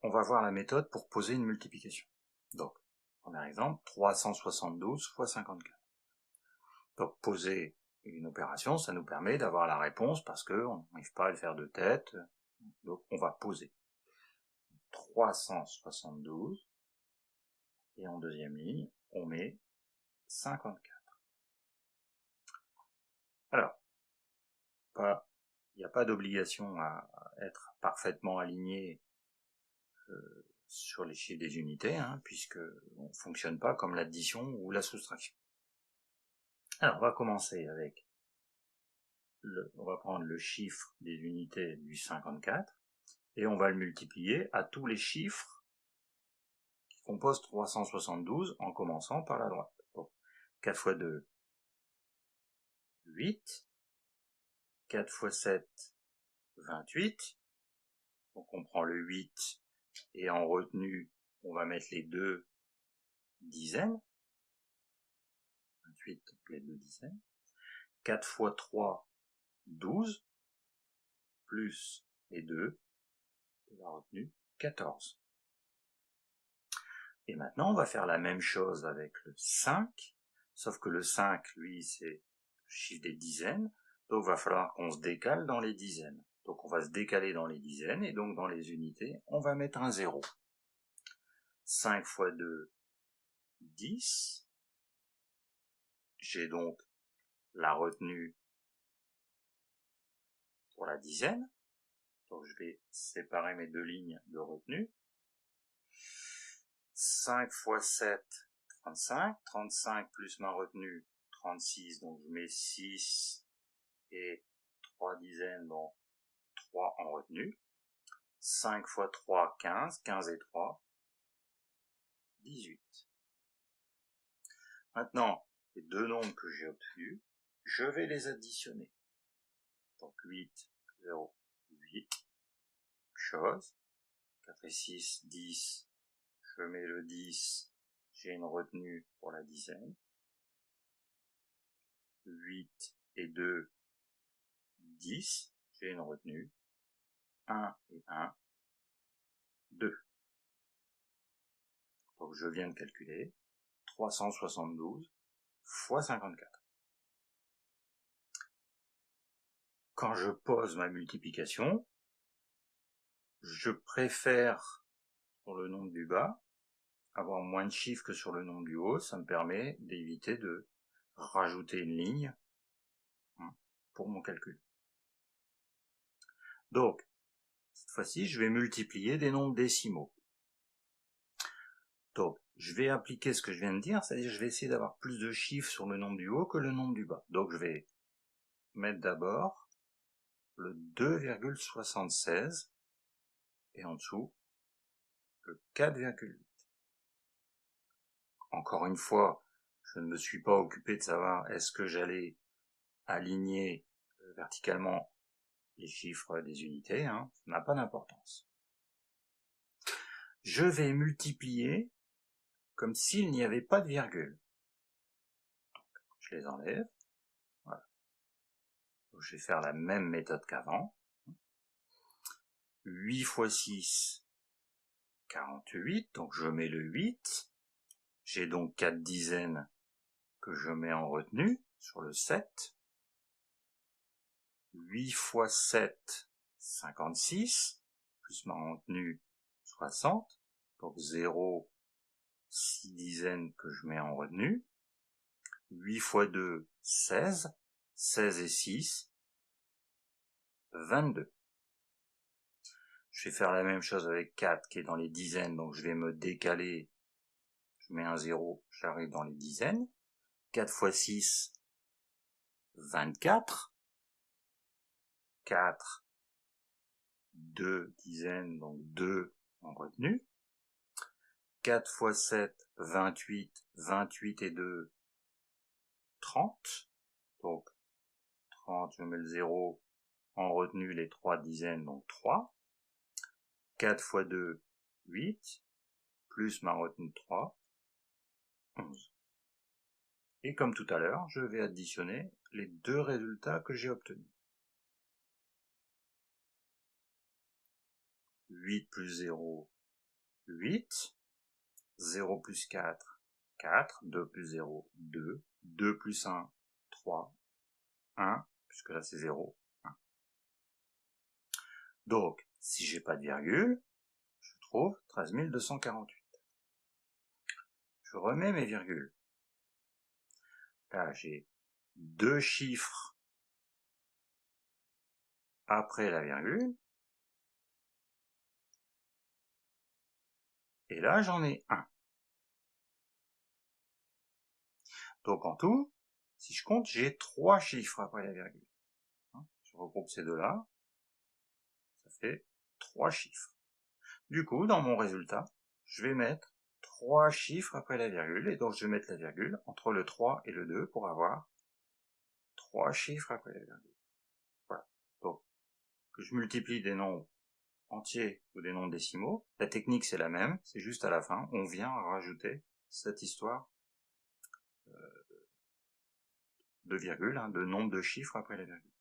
on va voir la méthode pour poser une multiplication. Donc, premier exemple, 372 fois 54. Donc, poser une opération, ça nous permet d'avoir la réponse parce qu'on n'arrive pas à le faire de tête. Donc, on va poser 372 et en deuxième ligne, on met 54. Alors, il n'y a pas d'obligation à être parfaitement aligné sur les chiffres des unités, puisque on ne fonctionne pas comme l'addition ou la soustraction. Alors, on va commencer avec on va prendre le chiffre des unités du 54 et on va le multiplier à tous les chiffres qui composent 372 en commençant par la droite. Donc, 4 fois 2, 8. 4 fois 7, 28. Donc on prend le 8 et en retenue, on va mettre les deux dizaines. 28, donc les deux dizaines. 4 fois 3, 12. Plus les deux de la retenue, 14. Et maintenant, on va faire la même chose avec le 5, sauf que le 5, lui, c'est le chiffre des dizaines, donc il va falloir qu'on se décale dans les dizaines. Donc on va se décaler dans les dizaines, et donc dans les unités, on va mettre un 0. 5 fois 2, 10. J'ai donc la retenue pour la dizaine. Donc je vais séparer mes deux lignes de retenue. 5 fois 7, 35. 35 plus ma retenue, 36. Donc je mets 6 et 3 dizaines, donc 3 en retenue. 5 fois 3, 15. 15 et 3, 18. Maintenant, les deux nombres que j'ai obtenus, je vais les additionner. Donc 8, 0, 8. Chose. 4 et 6, 10. Je mets le 10. J'ai une retenue pour la dizaine. 8 et 2, 10. J'ai une retenue. 1 et 1, 2. Donc je viens de calculer 372 fois 54. Quand je pose ma multiplication, je préfère sur le nombre du bas avoir moins de chiffres que sur le nombre du haut. Ça me permet d'éviter de rajouter une ligne pour mon calcul. Donc, cette fois-ci, je vais multiplier des nombres décimaux. Donc, je vais appliquer ce que je viens de dire, c'est-à-dire je vais essayer d'avoir plus de chiffres sur le nombre du haut que le nombre du bas. Donc, je vais mettre d'abord le 2,76 et en dessous le 4,8. Encore une fois, je ne me suis pas occupé de savoir est-ce que j'allais aligner verticalement les chiffres des unités, ça n'a pas d'importance. Je vais multiplier comme s'il n'y avait pas de virgule. Donc, je les enlève. Voilà. Donc, je vais faire la même méthode qu'avant. 8 fois 6, 48. Donc je mets le 8. J'ai donc 4 dizaines que je mets en retenue sur le 7. 8 fois 7, 56. Plus ma retenue, 60. Donc 0, 6 dizaines que je mets en retenue. 8 fois 2, 16. 16 et 6, 22. Je vais faire la même chose avec 4 qui est dans les dizaines, donc je vais me décaler. Je mets un 0, j'arrive dans les dizaines. 4 fois 6, 24. 4, 2 dizaines, donc 2 en retenue. 4 fois 7, 28. 28 et 2, 30. Donc 30, je mets le 0 en retenue, les 3 dizaines, donc 3. 4 fois 2, 8. Plus ma retenue 3, 11. Et comme tout à l'heure, je vais additionner les deux résultats que j'ai obtenus. 8 plus 0, 8, 0 plus 4, 4, 2 plus 0, 2, 2 plus 1, 3, 1, puisque là c'est 0, 1. Donc, si j'ai pas de virgule, je trouve 13 248. Je remets mes virgules. Là, j'ai deux chiffres après la virgule. Et là, j'en ai un. Donc en tout, si je compte, j'ai 3 chiffres après la virgule. Je regroupe ces deux-là, ça fait 3 chiffres. Du coup, dans mon résultat, je vais mettre 3 chiffres après la virgule, et donc je vais mettre la virgule entre le 3 et le 2 pour avoir 3 chiffres après la virgule. Voilà. Donc, que je multiplie des nombres entiers ou des nombres décimaux, la technique c'est la même, c'est juste à la fin, on vient rajouter cette histoire de virgule, de nombre de chiffres après la virgule.